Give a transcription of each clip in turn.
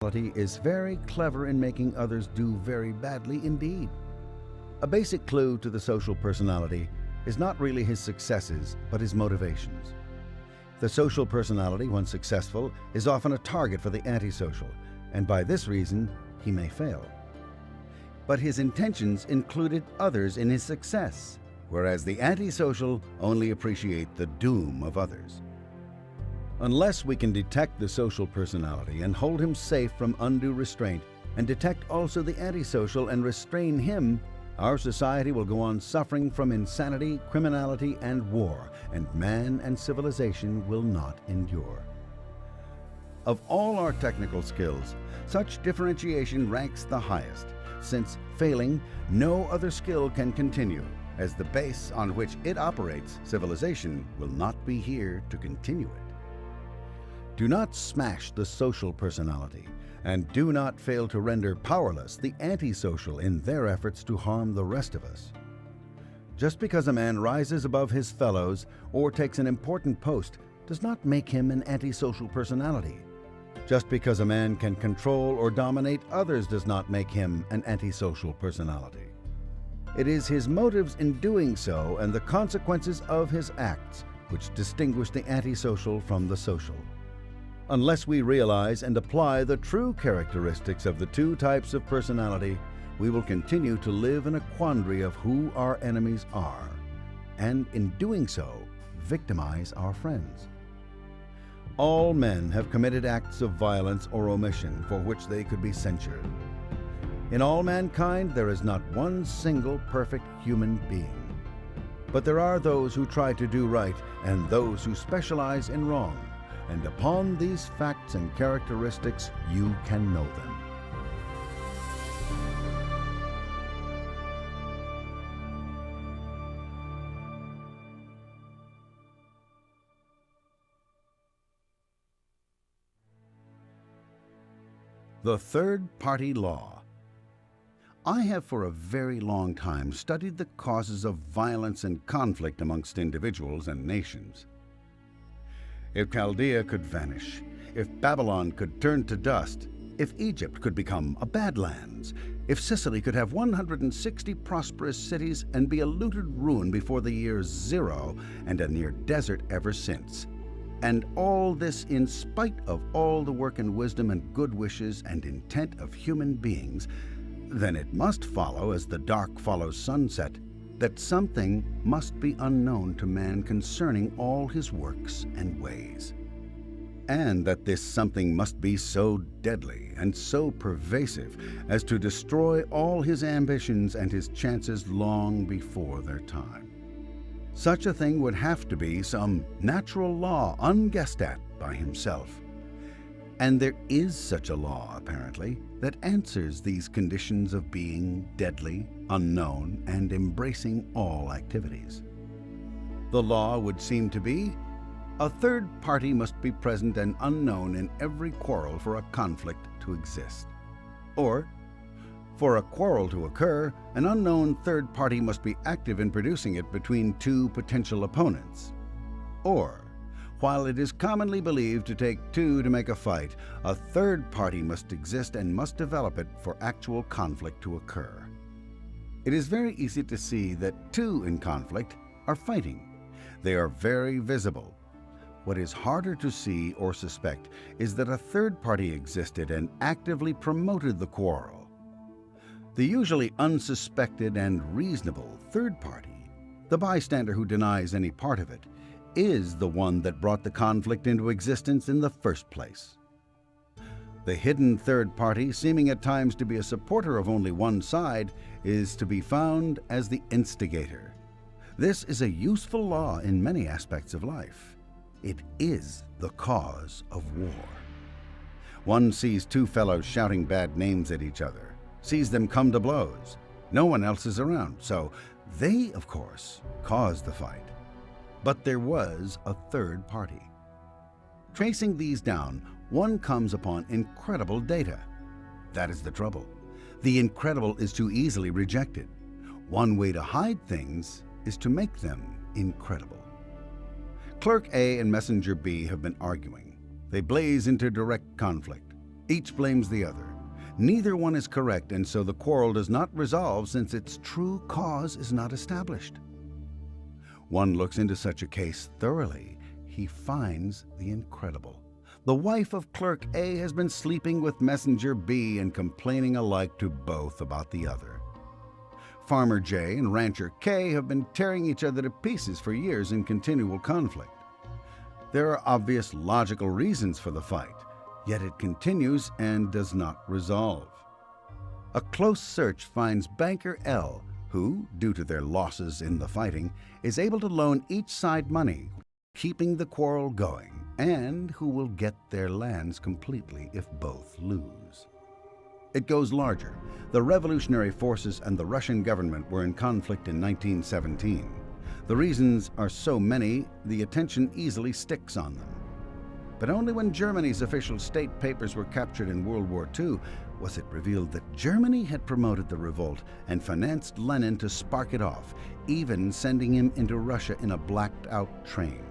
Is very clever in making others do very badly indeed. A basic clue to the social personality is not really his successes, but his motivations. The social personality, once successful, is often a target for the antisocial, and by this reason, he may fail. But his intentions included others in his success, whereas the antisocial only appreciate the doom of others. Unless we can detect the social personality and hold him safe from undue restraint, and detect also the antisocial and restrain him, our society will go on suffering from insanity, criminality, and war, and man and civilization will not endure. Of all our technical skills, such differentiation ranks the highest, since failing, no other skill can continue, as the base on which it operates, civilization, will not be here to continue it. Do not smash the social personality, and do not fail to render powerless the antisocial in their efforts to harm the rest of us. Just because a man rises above his fellows or takes an important post does not make him an antisocial personality. Just because a man can control or dominate others does not make him an antisocial personality. It is his motives in doing so and the consequences of his acts which distinguish the antisocial from the social. Unless we realize and apply the true characteristics of the two types of personality, we will continue to live in a quandary of who our enemies are, and in doing so, victimize our friends. All men have committed acts of violence or omission for which they could be censured. In all mankind, there is not one single perfect human being. But there are those who try to do right and those who specialize in wrong. And upon these facts and characteristics, you can know them. The third-party law. I have for a very long time studied the causes of violence and conflict amongst individuals and nations. If Chaldea could vanish, if Babylon could turn to dust, if Egypt could become a Badlands, if Sicily could have 160 prosperous cities and be a looted ruin before the year 0 and a near desert ever since, and all this in spite of all the work and wisdom and good wishes and intent of human beings, then it must follow, as the dark follows sunset, that something must be unknown to man concerning all his works and ways, and that this something must be so deadly and so pervasive as to destroy all his ambitions and his chances long before their time. Such a thing would have to be some natural law unguessed at by himself. And there is such a law, apparently, that answers these conditions of being deadly, unknown, and embracing all activities. The law would seem to be, a third party must be present and unknown in every quarrel for a conflict to exist. Or, for a quarrel to occur, an unknown third party must be active in producing it between two potential opponents. Or, while it is commonly believed to take two to make a fight, a third party must exist and must develop it for actual conflict to occur. It is very easy to see that two in conflict are fighting. They are very visible. What is harder to see or suspect is that a third party existed and actively promoted the quarrel. The usually unsuspected and reasonable third party, the bystander who denies any part of it, is the one that brought the conflict into existence in the first place. The hidden third party, seeming at times to be a supporter of only one side, is to be found as the instigator. This is a useful law in many aspects of life. It is the cause of war. One sees two fellows shouting bad names at each other, sees them come to blows. No one else is around, so they, of course, caused the fight. But there was a third party. Tracing these down, one comes upon incredible data. That is the trouble. The incredible is too easily rejected. One way to hide things is to make them incredible. Clerk A and Messenger B have been arguing. They blaze into direct conflict. Each blames the other. Neither one is correct, and so the quarrel does not resolve since its true cause is not established. One looks into such a case thoroughly. He finds the incredible. The wife of Clerk A has been sleeping with Messenger B and complaining alike to both about the other. Farmer J and Rancher K have been tearing each other to pieces for years in continual conflict. There are obvious logical reasons for the fight, yet it continues and does not resolve. A close search finds banker L, who, due to their losses in the fighting, is able to loan each side money, keeping the quarrel going, and who will get their lands completely if both lose. It goes larger. The revolutionary forces and the Russian government were in conflict in 1917. The reasons are so many, the attention easily sticks on them. But only when Germany's official state papers were captured in World War II was it revealed that Germany had promoted the revolt and financed Lenin to spark it off, even sending him into Russia in a blacked-out train.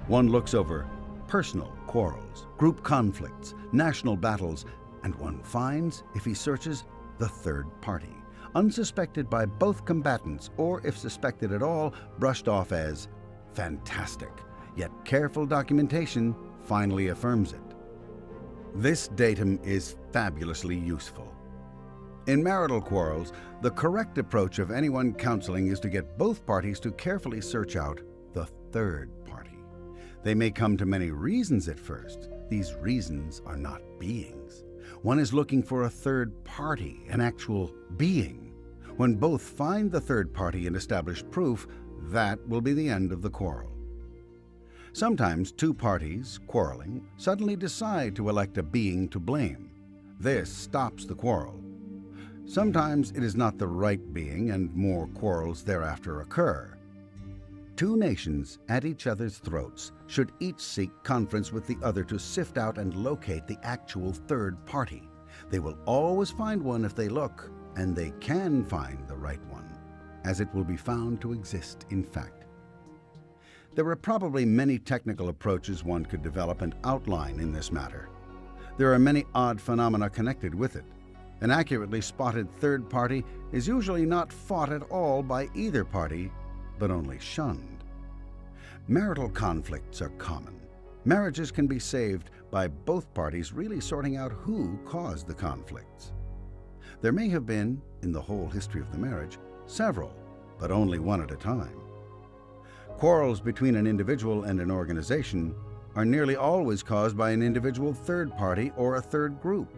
One looks over personal quarrels, group conflicts, national battles, and one finds, if he searches, the third party, unsuspected by both combatants, or if suspected at all, brushed off as fantastic. Yet careful documentation finally affirms it. This datum is fabulously useful. In marital quarrels, the correct approach of anyone counseling is to get both parties to carefully search out the third party. They may come to many reasons at first. These reasons are not beings. One is looking for a third party, an actual being. When both find the third party and establish proof, that will be the end of the quarrel. Sometimes two parties, quarreling, suddenly decide to elect a being to blame. This stops the quarrel. Sometimes it is not the right being, and more quarrels thereafter occur. Two nations at each other's throats should each seek conference with the other to sift out and locate the actual third party. They will always find one if they look, and they can find the right one, as it will be found to exist in fact. There are probably many technical approaches one could develop and outline in this matter. There are many odd phenomena connected with it. An accurately spotted third party is usually not fought at all by either party, but only shunned. Marital conflicts are common. Marriages can be saved by both parties really sorting out who caused the conflicts. There may have been, in the whole history of the marriage, several, but only one at a time. Quarrels between an individual and an organization are nearly always caused by an individual third party or a third group.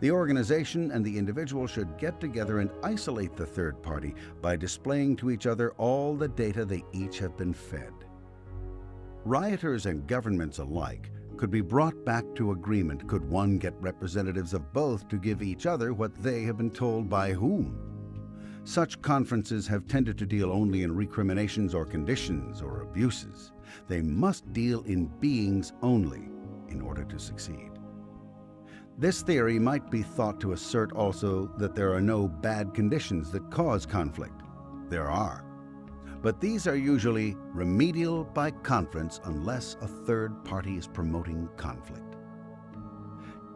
The organization and the individual should get together and isolate the third party by displaying to each other all the data they each have been fed. Rioters and governments alike could be brought back to agreement could one get representatives of both to give each other what they have been told by whom. Such conferences have tended to deal only in recriminations or conditions or abuses. They must deal in beings only in order to succeed. This theory might be thought to assert also that there are no bad conditions that cause conflict. There are. But these are usually remedial by conference unless a third party is promoting conflict.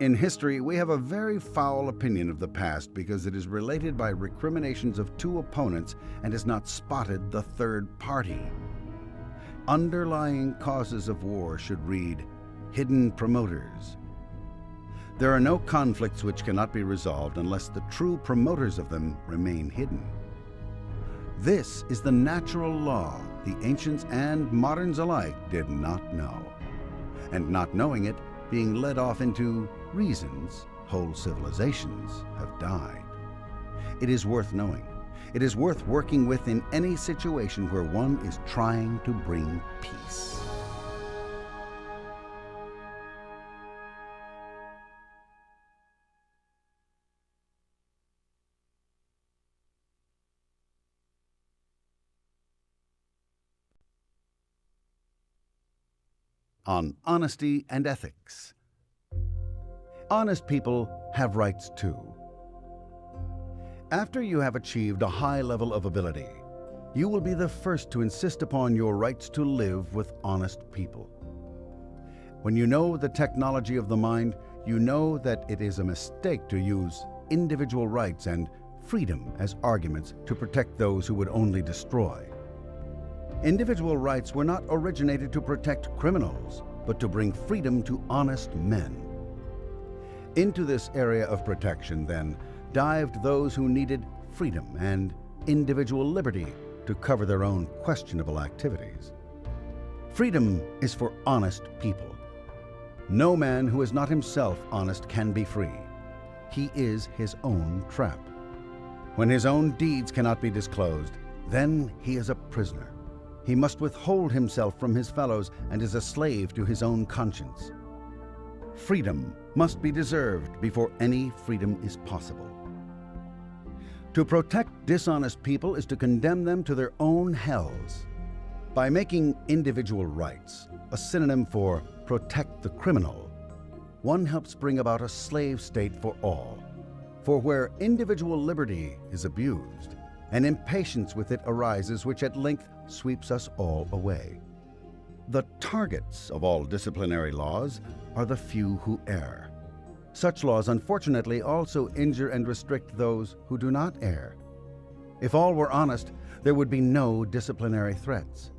In history, we have a very foul opinion of the past because it is related by recriminations of two opponents and has not spotted the third party. Underlying causes of war should read, hidden promoters. There are no conflicts which cannot be resolved unless the true promoters of them remain hidden. This is the natural law the ancients and moderns alike did not know. And not knowing it, being led off into reasons, whole civilizations have died. It is worth knowing. It is worth working with in any situation where one is trying to bring peace. On honesty and ethics. Honest people have rights too. After you have achieved a high level of ability, you will be the first to insist upon your rights to live with honest people. When you know the technology of the mind, you know that it is a mistake to use individual rights and freedom as arguments to protect those who would only destroy. Individual rights were not originated to protect criminals, but to bring freedom to honest men. Into this area of protection, then, dived those who needed freedom and individual liberty to cover their own questionable activities. Freedom is for honest people. No man who is not himself honest can be free. He is his own trap. When his own deeds cannot be disclosed, then he is a prisoner. He must withhold himself from his fellows and is a slave to his own conscience. Freedom must be deserved before any freedom is possible. To protect dishonest people is to condemn them to their own hells. By making individual rights a synonym for protect the criminal, one helps bring about a slave state for all. For where individual liberty is abused, an impatience with it arises which at length sweeps us all away. The targets of all disciplinary laws are the few who err. Such laws, unfortunately, also injure and restrict those who do not err. If all were honest, there would be no disciplinary threats.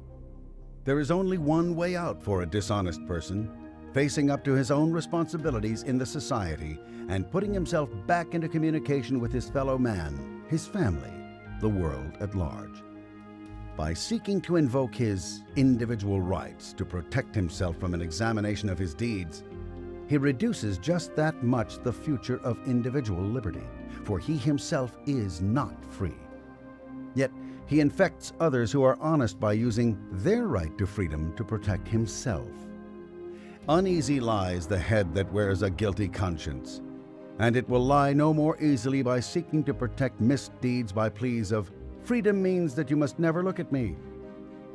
There is only one way out for a dishonest person, facing up to his own responsibilities in the society and putting himself back into communication with his fellow man, his family, the world at large. By seeking to invoke his individual rights to protect himself from an examination of his deeds, he reduces just that much the future of individual liberty, for he himself is not free. Yet he infects others who are honest by using their right to freedom to protect himself. Uneasy lies the head that wears a guilty conscience, and it will lie no more easily by seeking to protect misdeeds by pleas of, freedom means that you must never look at me.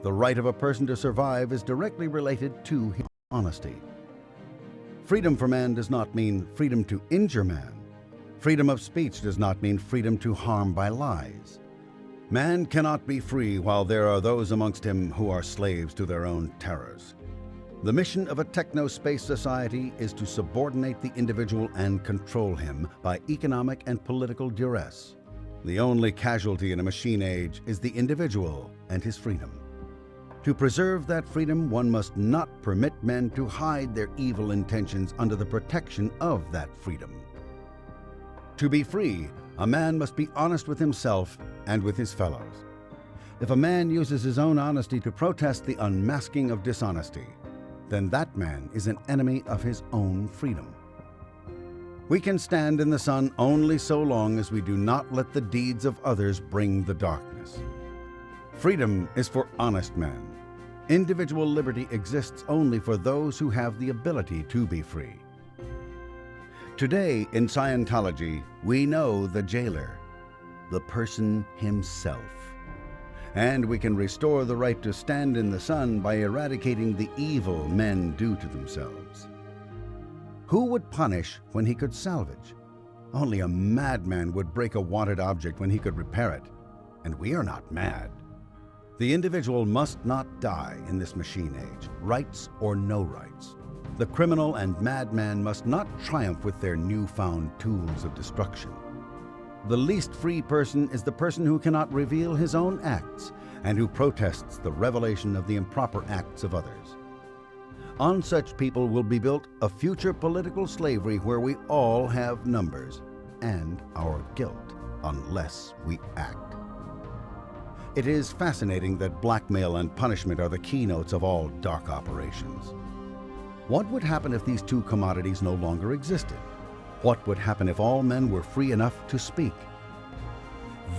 The right of a person to survive is directly related to his honesty. Freedom for man does not mean freedom to injure man. Freedom of speech does not mean freedom to harm by lies. Man cannot be free while there are those amongst him who are slaves to their own terrors. The mission of a techno-space society is to subordinate the individual and control him by economic and political duress. The only casualty in a machine age is the individual and his freedom. To preserve that freedom, one must not permit men to hide their evil intentions under the protection of that freedom. To be free, a man must be honest with himself and with his fellows. If a man uses his own honesty to protest the unmasking of dishonesty, then that man is an enemy of his own freedom. We can stand in the sun only so long as we do not let the deeds of others bring the darkness. Freedom is for honest men. Individual liberty exists only for those who have the ability to be free. Today in Scientology, we know the jailer, the person himself. And we can restore the right to stand in the sun by eradicating the evil men do to themselves. Who would punish when he could salvage? Only a madman would break a wanted object when he could repair it. And we are not mad. The individual must not die in this machine age, rights or no rights. The criminal and madman must not triumph with their newfound tools of destruction. The least free person is the person who cannot reveal his own acts and who protests the revelation of the improper acts of others. On such people will be built a future political slavery where we all have numbers and our guilt unless we act. It is fascinating that blackmail and punishment are the keynotes of all dark operations. What would happen if these two commodities no longer existed? What would happen if all men were free enough to speak?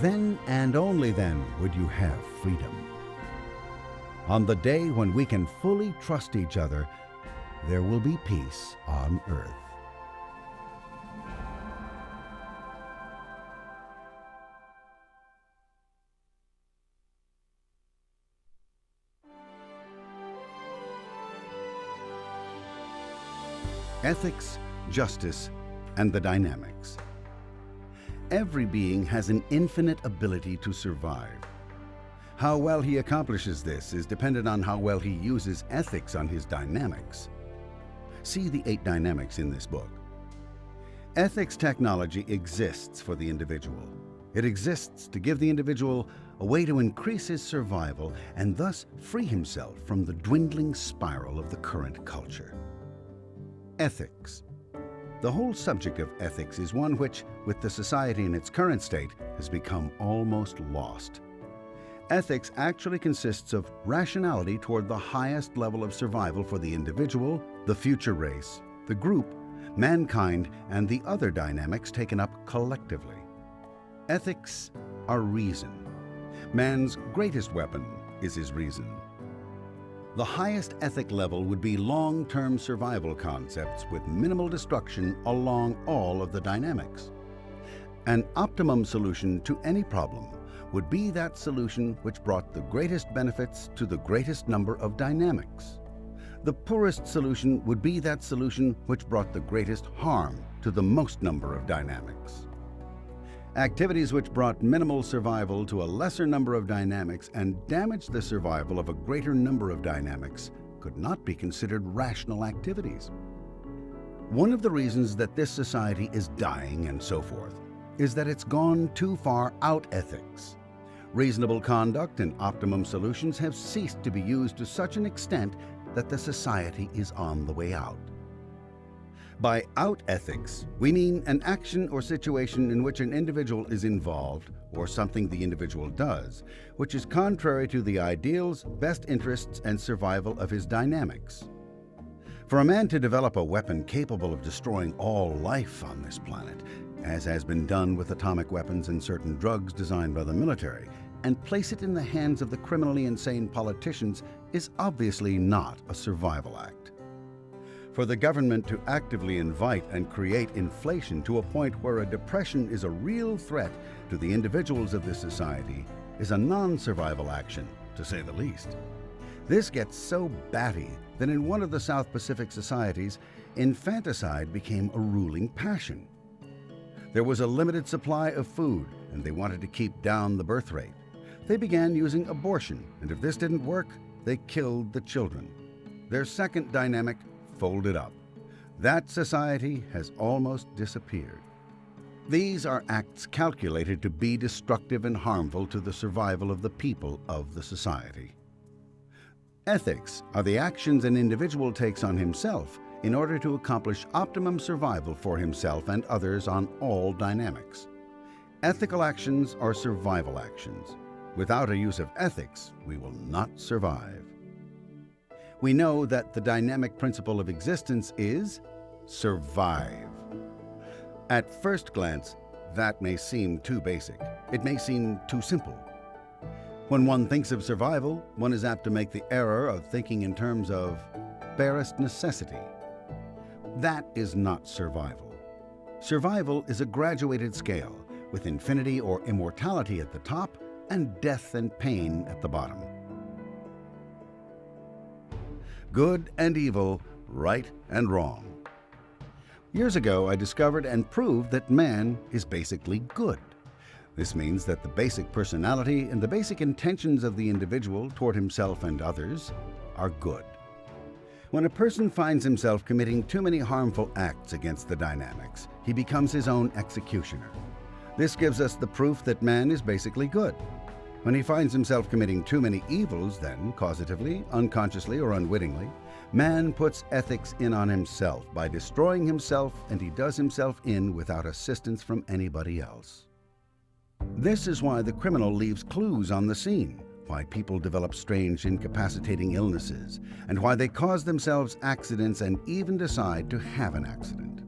Then and only then would you have freedom. On the day when we can fully trust each other, there will be peace on earth. Ethics, justice, and the dynamics. Every being has an infinite ability to survive. How well he accomplishes this is dependent on how well he uses ethics on his dynamics. See the 8 dynamics in this book. Ethics technology exists for the individual. It exists to give the individual a way to increase his survival and thus free himself from the dwindling spiral of the current culture. Ethics. The whole subject of ethics is one which, with the society in its current state, has become almost lost. Ethics actually consists of rationality toward the highest level of survival for the individual, the future race, the group, mankind, and the other dynamics taken up collectively. Ethics are reason. Man's greatest weapon is his reason. The highest ethic level would be long-term survival concepts with minimal destruction along all of the dynamics. An optimum solution to any problem would be that solution which brought the greatest benefits to the greatest number of dynamics. The poorest solution would be that solution which brought the greatest harm to the most number of dynamics. Activities which brought minimal survival to a lesser number of dynamics and damaged the survival of a greater number of dynamics could not be considered rational activities. One of the reasons that this society is dying and so forth is that it's gone too far out ethics. Reasonable conduct and optimum solutions have ceased to be used to such an extent that the society is on the way out. By out ethics, we mean an action or situation in which an individual is involved, or something the individual does, which is contrary to the ideals, best interests, and survival of his dynamics. For a man to develop a weapon capable of destroying all life on this planet, as has been done with atomic weapons and certain drugs designed by the military, and place it in the hands of the criminally insane politicians is obviously not a survival act. For the government to actively invite and create inflation to a point where a depression is a real threat to the individuals of this society is a non-survival action, to say the least. This gets so batty that in one of the South Pacific societies, infanticide became a ruling passion. There was a limited supply of food, and they wanted to keep down the birth rate. They began using abortion, and if this didn't work, they killed the children. Their second dynamic folded up. That society has almost disappeared. These are acts calculated to be destructive and harmful to the survival of the people of the society. Ethics are the actions an individual takes on himself in order to accomplish optimum survival for himself and others on all dynamics. Ethical actions are survival actions. Without a use of ethics, we will not survive. We know that the dynamic principle of existence is survive. At first glance, that may seem too basic. It may seem too simple. When one thinks of survival, one is apt to make the error of thinking in terms of barest necessity. That is not survival. Survival is a graduated scale with infinity or immortality at the top and death and pain at the bottom. Good and evil, right and wrong. Years ago, I discovered and proved that man is basically good. This means that the basic personality and the basic intentions of the individual toward himself and others are good. When a person finds himself committing too many harmful acts against the dynamics, he becomes his own executioner. This gives us the proof that man is basically good. When he finds himself committing too many evils, then, causatively, unconsciously, or unwittingly, man puts ethics in on himself by destroying himself, and he does himself in without assistance from anybody else. This is why the criminal leaves clues on the scene, why people develop strange incapacitating illnesses, and why they cause themselves accidents and even decide to have an accident.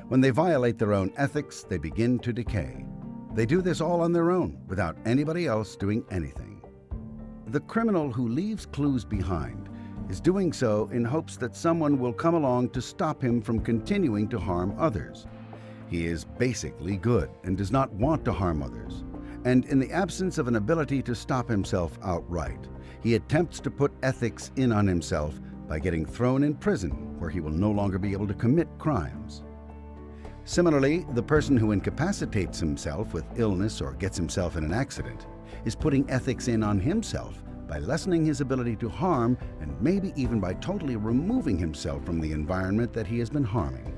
When they violate their own ethics, they begin to decay. They do this all on their own, without anybody else doing anything. The criminal who leaves clues behind is doing so in hopes that someone will come along to stop him from continuing to harm others. He is basically good and does not want to harm others. And in the absence of an ability to stop himself outright, he attempts to put ethics in on himself by getting thrown in prison where he will no longer be able to commit crimes. Similarly, the person who incapacitates himself with illness or gets himself in an accident is putting ethics in on himself by lessening his ability to harm and maybe even by totally removing himself from the environment that he has been harming.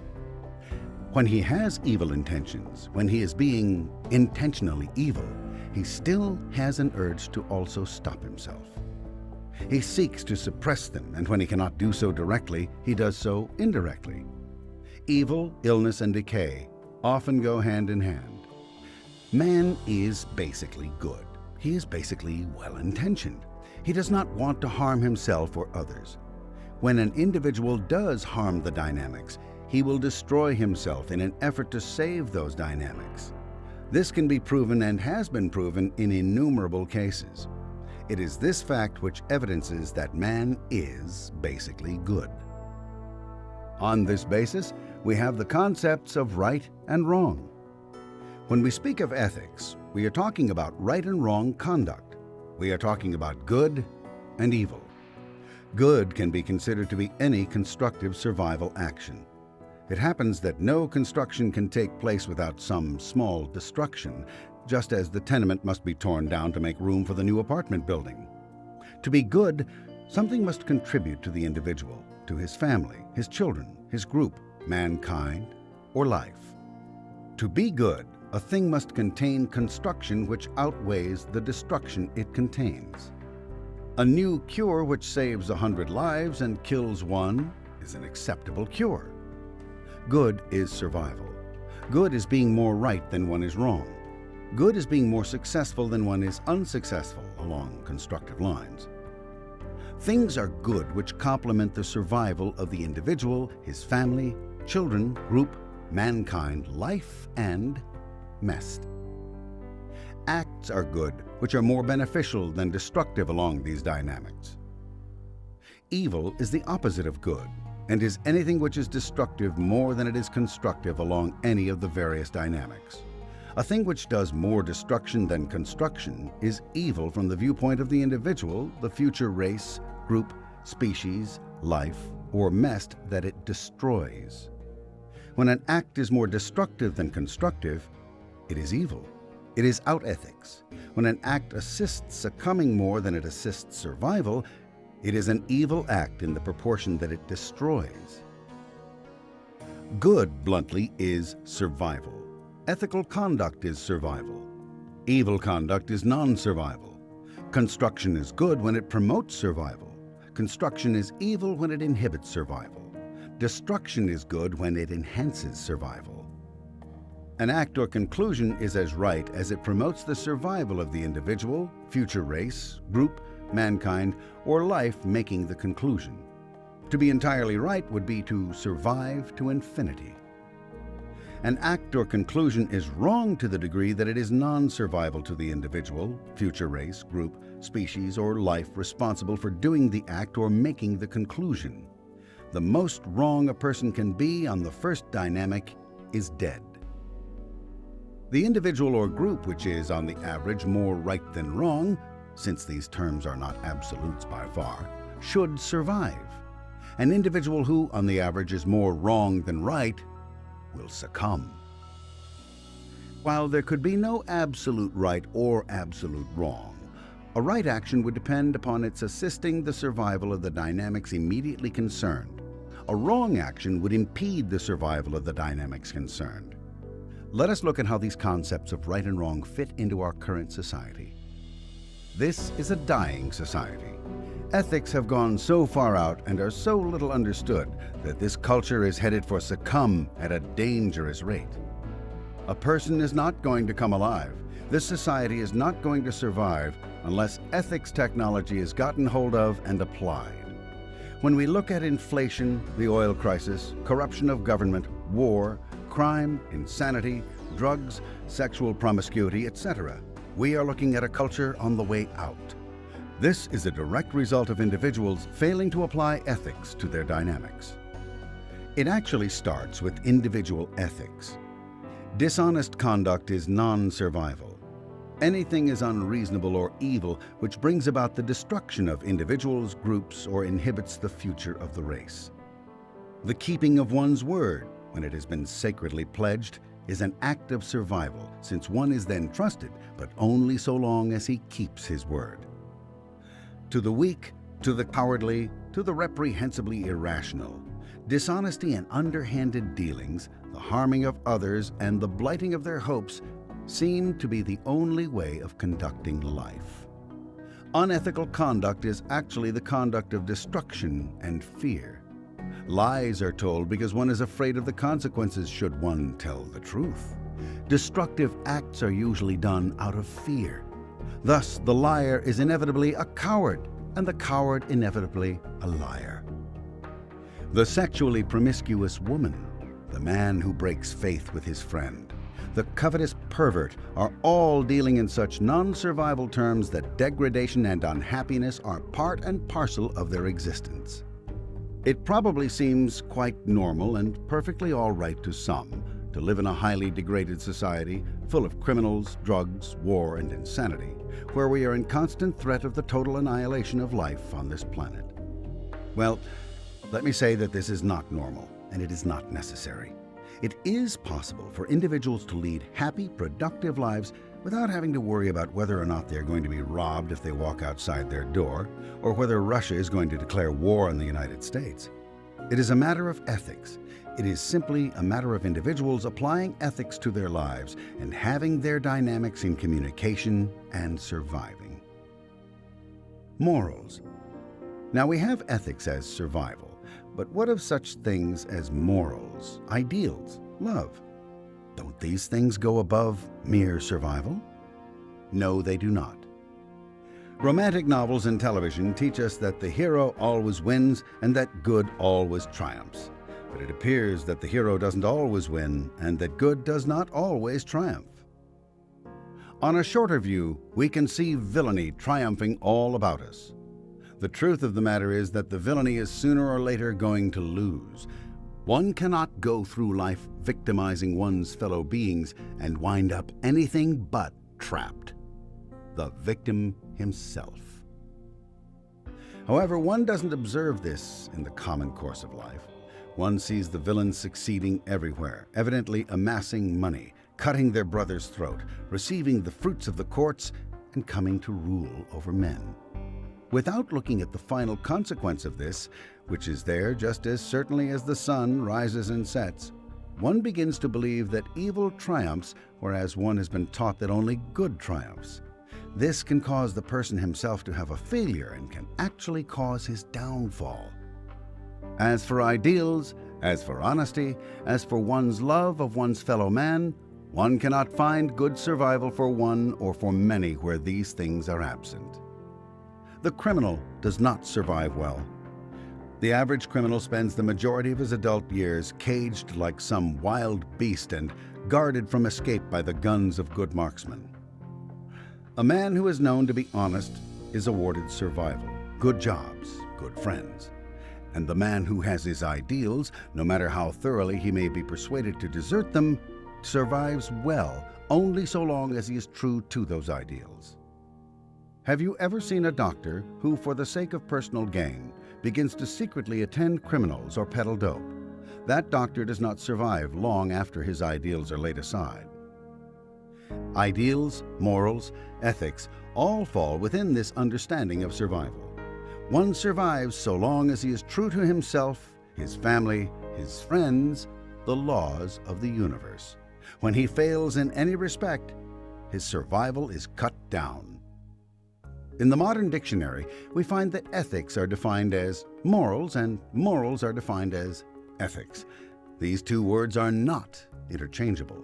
When he has evil intentions, when he is being intentionally evil, he still has an urge to also stop himself. He seeks to suppress them, and when he cannot do so directly, he does so indirectly. Evil, illness, and decay often go hand in hand. Man is basically good. He is basically well-intentioned. He does not want to harm himself or others. When an individual does harm the dynamics, he will destroy himself in an effort to save those dynamics. This can be proven and has been proven in innumerable cases. It is this fact which evidences that man is basically good. On this basis, we have the concepts of right and wrong. When we speak of ethics, we are talking about right and wrong conduct. We are talking about good and evil. Good can be considered to be any constructive survival action. It happens that no construction can take place without some small destruction, just as the tenement must be torn down to make room for the new apartment building. To be good, something must contribute to the individual, to his family, his children, his group, mankind, or life. To be good, a thing must contain construction which outweighs the destruction it contains. A new cure which saves 100 lives and kills one is an acceptable cure. Good is survival. Good is being more right than one is wrong. Good is being more successful than one is unsuccessful along constructive lines. Things are good which complement the survival of the individual, his family, children, group, mankind, life, and mest. Acts are good which are more beneficial than destructive along these dynamics. Evil is the opposite of good, and is anything which is destructive more than it is constructive along any of the various dynamics. A thing which does more destruction than construction is evil from the viewpoint of the individual, the future race, group, species, life, or mest that it destroys. When an act is more destructive than constructive, it is evil. It is out ethics. When an act assists succumbing more than it assists survival, it is an evil act in the proportion that it destroys. Good, bluntly, is survival. Ethical conduct is survival. Evil conduct is non-survival. Construction is good when it promotes survival. Construction is evil when it inhibits survival. Destruction is good when it enhances survival. An act or conclusion is as right as it promotes the survival of the individual, future race, group, mankind, or life making the conclusion. To be entirely right would be to survive to infinity. An act or conclusion is wrong to the degree that it is non-survival to the individual, future race, group, species, or life responsible for doing the act or making the conclusion. The most wrong a person can be on the first dynamic is dead. The individual or group which is, on the average, more right than wrong, since these terms are not absolutes by far, should survive. An individual who, on the average, is more wrong than right will succumb. While there could be no absolute right or absolute wrong, a right action would depend upon its assisting the survival of the dynamics immediately concerned. A wrong action would impede the survival of the dynamics concerned. Let us look at how these concepts of right and wrong fit into our current society. This is a dying society. Ethics have gone so far out and are so little understood that this culture is headed for succumb at a dangerous rate. A person is not going to come alive. This society is not going to survive unless ethics technology is gotten hold of and applied. When we look at inflation, the oil crisis, corruption of government, war, crime, insanity, drugs, sexual promiscuity, etc., we are looking at a culture on the way out. This is a direct result of individuals failing to apply ethics to their dynamics. It actually starts with individual ethics. Dishonest conduct is non-survival. Anything is unreasonable or evil which brings about the destruction of individuals, groups, or inhibits the future of the race. The keeping of one's word, when it has been sacredly pledged, is an act of survival, since one is then trusted, but only so long as he keeps his word. To the weak, to the cowardly, to the reprehensibly irrational, dishonesty and underhanded dealings, the harming of others, and the blighting of their hopes seem to be the only way of conducting life. Unethical conduct is actually the conduct of destruction and fear. Lies are told because one is afraid of the consequences should one tell the truth. Destructive acts are usually done out of fear. Thus, the liar is inevitably a coward, and the coward inevitably a liar. The sexually promiscuous woman, the man who breaks faith with his friend, the covetous pervert are all dealing in such non-survival terms that degradation and unhappiness are part and parcel of their existence. It probably seems quite normal and perfectly all right to some to live in a highly degraded society full of criminals, drugs, war, and insanity, where we are in constant threat of the total annihilation of life on this planet. Well, let me say that this is not normal, and it is not necessary. It is possible for individuals to lead happy, productive lives without having to worry about whether or not they're going to be robbed if they walk outside their door, or whether Russia is going to declare war on the United States. It is a matter of ethics. It is simply a matter of individuals applying ethics to their lives and having their dynamics in communication and surviving. Morals. Now, we have ethics as survival, but what of such things as morals, ideals, love? Don't these things go above mere survival? No, they do not. Romantic novels and television teach us that the hero always wins and that good always triumphs. But it appears that the hero doesn't always win and that good does not always triumph. On a shorter view, we can see villainy triumphing all about us. The truth of the matter is that the villainy is sooner or later going to lose. One cannot go through life victimizing one's fellow beings and wind up anything but trapped. The victim himself. However, one doesn't observe this in the common course of life. One sees the villains succeeding everywhere, evidently amassing money, cutting their brother's throat, receiving the fruits of the courts, and coming to rule over men. Without looking at the final consequence of this, which is there just as certainly as the sun rises and sets, one begins to believe that evil triumphs, whereas one has been taught that only good triumphs. This can cause the person himself to have a failure and can actually cause his downfall. As for ideals, as for honesty, as for one's love of one's fellow man, one cannot find good survival for one or for many where these things are absent. The criminal does not survive well. The average criminal spends the majority of his adult years caged like some wild beast and guarded from escape by the guns of good marksmen. A man who is known to be honest is awarded survival, good jobs, good friends. And the man who has his ideals, no matter how thoroughly he may be persuaded to desert them, survives well only so long as he is true to those ideals. Have you ever seen a doctor who, for the sake of personal gain, begins to secretly attend criminals or peddle dope? That doctor does not survive long after his ideals are laid aside. Ideals, morals, ethics all fall within this understanding of survival. One survives so long as he is true to himself, his family, his friends, the laws of the universe. When he fails in any respect, his survival is cut down. In the modern dictionary, we find that ethics are defined as morals and morals are defined as ethics. These two words are not interchangeable.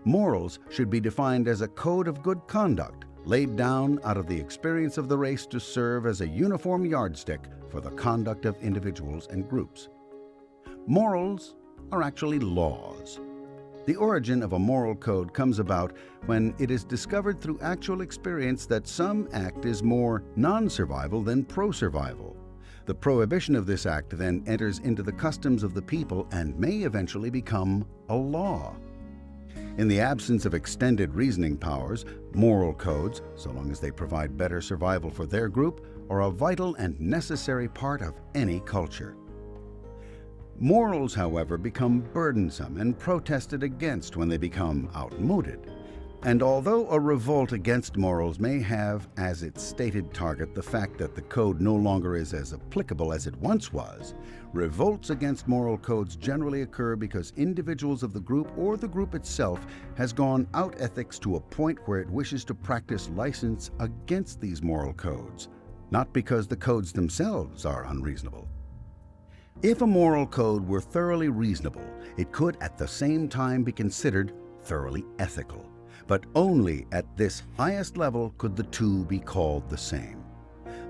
Morals should be defined as a code of good conduct laid down out of the experience of the race to serve as a uniform yardstick for the conduct of individuals and groups. Morals are actually laws. The origin of a moral code comes about when it is discovered through actual experience that some act is more non-survival than pro-survival. The prohibition of this act then enters into the customs of the people and may eventually become a law. In the absence of extended reasoning powers, moral codes, so long as they provide better survival for their group, are a vital and necessary part of any culture. Morals, however, become burdensome and protested against when they become outmoded. And although a revolt against morals may have as its stated target the fact that the code no longer is as applicable as it once was, revolts against moral codes generally occur because individuals of the group or the group itself has gone out ethics to a point where it wishes to practice license against these moral codes, not because the codes themselves are unreasonable. If a moral code were thoroughly reasonable, it could at the same time be considered thoroughly ethical. But only at this highest level could the two be called the same.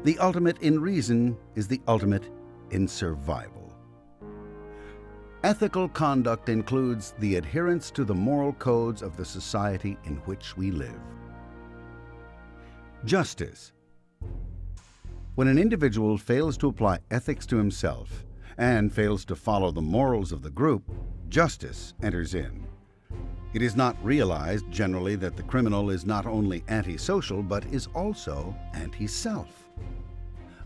The ultimate in reason is the ultimate in survival. Ethical conduct includes the adherence to the moral codes of the society in which we live. Justice. When an individual fails to apply ethics to himself and fails to follow the morals of the group, justice enters in. It is not realized generally that the criminal is not only antisocial but is also anti-self.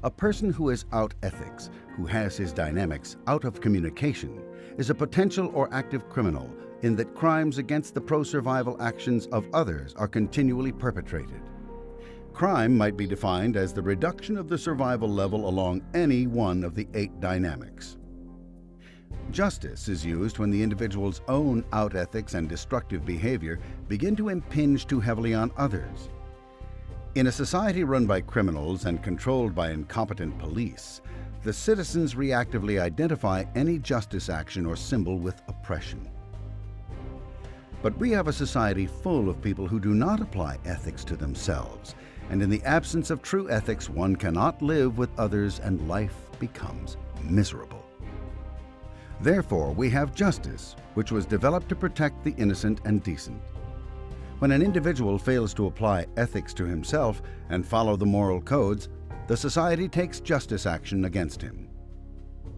A person who is out ethics, who has his dynamics out of communication, is a potential or active criminal in that crimes against the pro-survival actions of others are continually perpetrated. Crime might be defined as the reduction of the survival level along any one of the 8 dynamics. Justice is used when the individual's own out ethics and destructive behavior begin to impinge too heavily on others. In a society run by criminals and controlled by incompetent police, the citizens reactively identify any justice action or symbol with oppression. But we have a society full of people who do not apply ethics to themselves, and in the absence of true ethics, one cannot live with others and life becomes miserable. Therefore, we have justice, which was developed to protect the innocent and decent. When an individual fails to apply ethics to himself and follow the moral codes, the society takes justice action against him.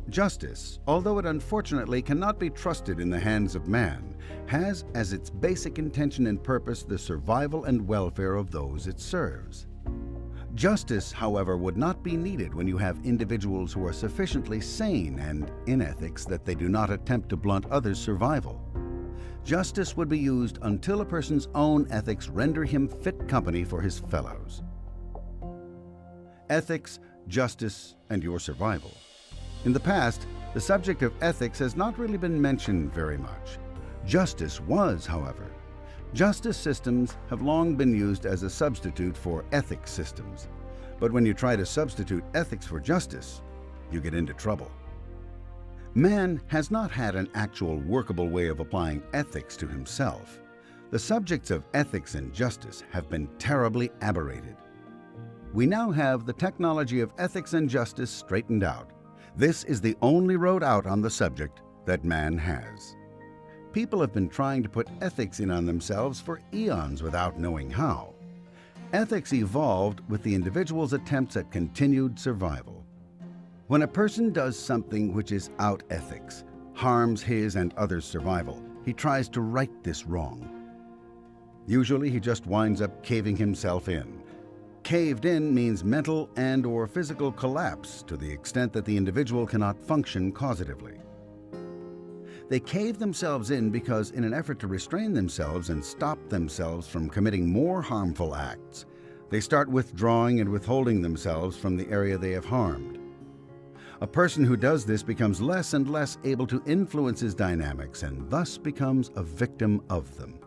Justice, although it unfortunately cannot be trusted in the hands of man, has as its basic intention and purpose the survival and welfare of those it serves. Justice, however, would not be needed when you have individuals who are sufficiently sane and in ethics that they do not attempt to blunt others' survival. Justice would be used until a person's own ethics render him fit company for his fellows. Ethics, justice, and your survival. In the past, the subject of ethics has not really been mentioned very much. Justice was, however. Justice systems have long been used as a substitute for ethics systems. But when you try to substitute ethics for justice, you get into trouble. Man has not had an actual workable way of applying ethics to himself. The subjects of ethics and justice have been terribly aberrated. We now have the technology of ethics and justice straightened out. This is the only road out on the subject that man has. People have been trying to put ethics in on themselves for eons without knowing how. Ethics evolved with the individual's attempts at continued survival. When a person does something which is out ethics, harms his and others' survival, he tries to right this wrong. Usually he just winds up caving himself in. Caved in means mental and/or physical collapse to the extent that the individual cannot function causatively. They cave themselves in because in an effort to restrain themselves and stop themselves from committing more harmful acts, they start withdrawing and withholding themselves from the area they have harmed. A person who does this becomes less and less able to influence his dynamics and thus becomes a victim of them.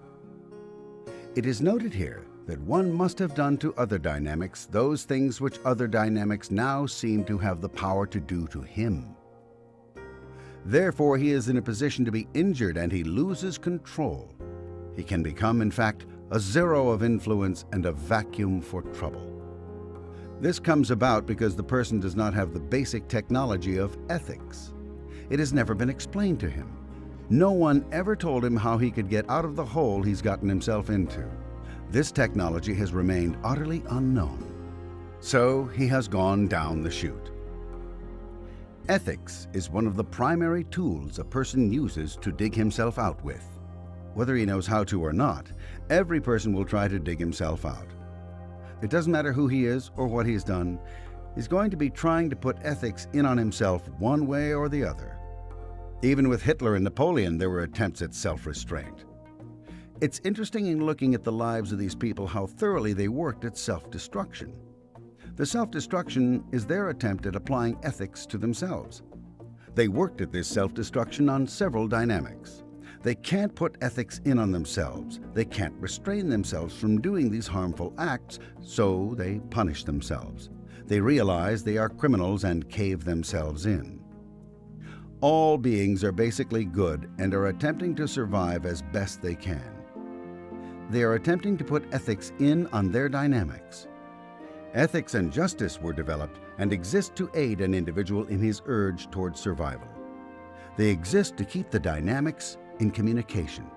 It is noted here that one must have done to other dynamics those things which other dynamics now seem to have the power to do to him. Therefore, he is in a position to be injured and he loses control. He can become, in fact, a zero of influence and a vacuum for trouble. This comes about because the person does not have the basic technology of ethics. It has never been explained to him. No one ever told him how he could get out of the hole he's gotten himself into. This technology has remained utterly unknown. So he has gone down the chute. Ethics is one of the primary tools a person uses to dig himself out with. Whether he knows how to or not, every person will try to dig himself out. It doesn't matter who he is or what he's done, he's going to be trying to put ethics in on himself one way or the other. Even with Hitler and Napoleon, there were attempts at self-restraint. It's interesting in looking at the lives of these people how thoroughly they worked at self-destruction. The self-destruction is their attempt at applying ethics to themselves. They worked at this self-destruction on several dynamics. They can't put ethics in on themselves. They can't restrain themselves from doing these harmful acts, so they punish themselves. They realize they are criminals and cave themselves in. All beings are basically good and are attempting to survive as best they can. They are attempting to put ethics in on their dynamics. Ethics and justice were developed and exist to aid an individual in his urge towards survival. They exist to keep the dynamics in communication.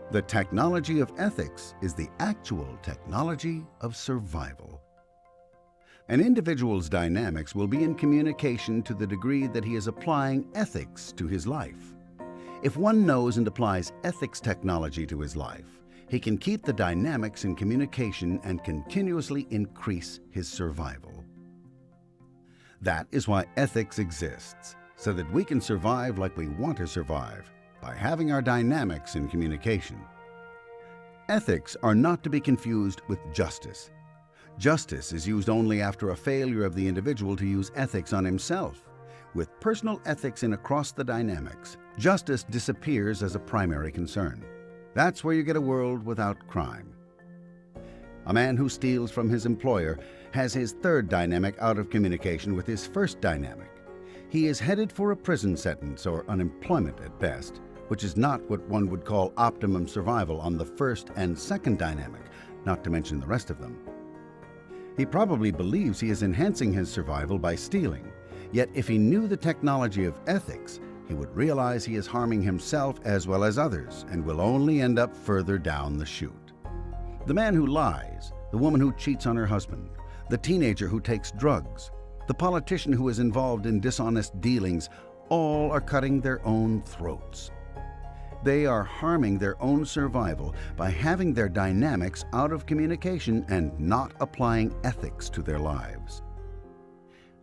The technology of ethics is the actual technology of survival. An individual's dynamics will be in communication to the degree that he is applying ethics to his life. If one knows and applies ethics technology to his life, he can keep the dynamics in communication and continuously increase his survival. That is why ethics exists, so that we can survive like we want to survive, by having our dynamics in communication. Ethics are not to be confused with justice. Justice is used only after a failure of the individual to use ethics on himself. With personal ethics in across the dynamics, justice disappears as a primary concern. That's where you get a world without crime. A man who steals from his employer has his third dynamic out of communication with his first dynamic. He is headed for a prison sentence or unemployment at best, which is not what one would call optimum survival on the first and second dynamic, not to mention the rest of them. He probably believes he is enhancing his survival by stealing, yet if he knew the technology of ethics, he would realize he is harming himself as well as others and will only end up further down the chute. The man who lies, the woman who cheats on her husband, the teenager who takes drugs, the politician who is involved in dishonest dealings, all are cutting their own throats. They are harming their own survival by having their dynamics out of communication and not applying ethics to their lives.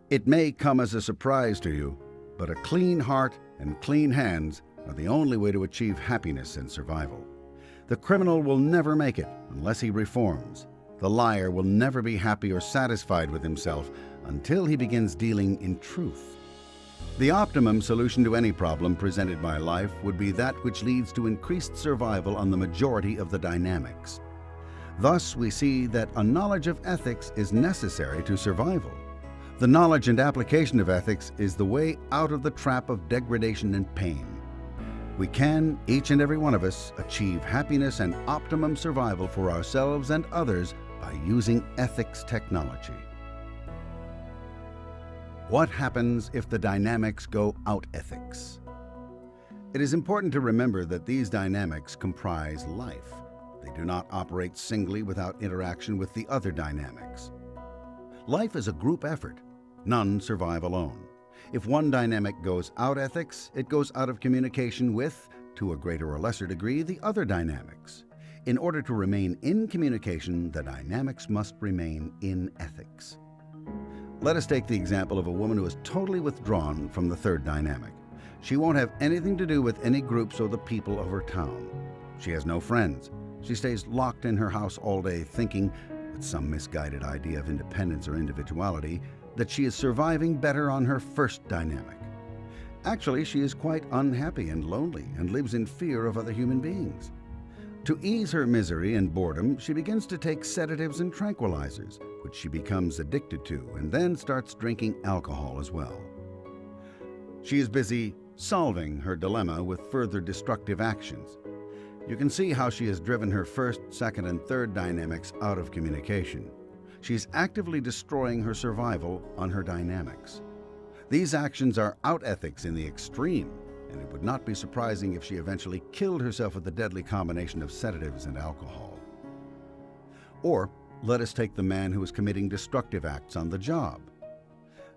It may come as a surprise to you, but a clean heart and clean hands are the only way to achieve happiness and survival. The criminal will never make it unless he reforms. The liar will never be happy or satisfied with himself until he begins dealing in truth. The optimum solution to any problem presented by life would be that which leads to increased survival on the majority of the dynamics. Thus, we see that a knowledge of ethics is necessary to survival. The knowledge and application of ethics is the way out of the trap of degradation and pain. We can, each and every one of us, achieve happiness and optimum survival for ourselves and others by using ethics technology. What happens if the dynamics go out ethics? It is important to remember that these dynamics comprise life. They do not operate singly without interaction with the other dynamics. Life is a group effort. None survive alone. If one dynamic goes out ethics, it goes out of communication with, to a greater or lesser degree, the other dynamics. In order to remain in communication, the dynamics must remain in ethics. Let us take the example of a woman who is totally withdrawn from the third dynamic. She won't have anything to do with any groups or the people of her town. She has no friends. She stays locked in her house all day thinking, with some misguided idea of independence or individuality, that she is surviving better on her first dynamic. Actually, she is quite unhappy and lonely and lives in fear of other human beings. To ease her misery and boredom, she begins to take sedatives and tranquilizers, which she becomes addicted to, and then starts drinking alcohol as well. She is busy solving her dilemma with further destructive actions. You can see how she has driven her first, second, and third dynamics out of communication. She is actively destroying her survival on her dynamics. These actions are out ethics in the extreme, and it would not be surprising if she eventually killed herself with the deadly combination of sedatives and alcohol. Or let us take the man who is committing destructive acts on the job.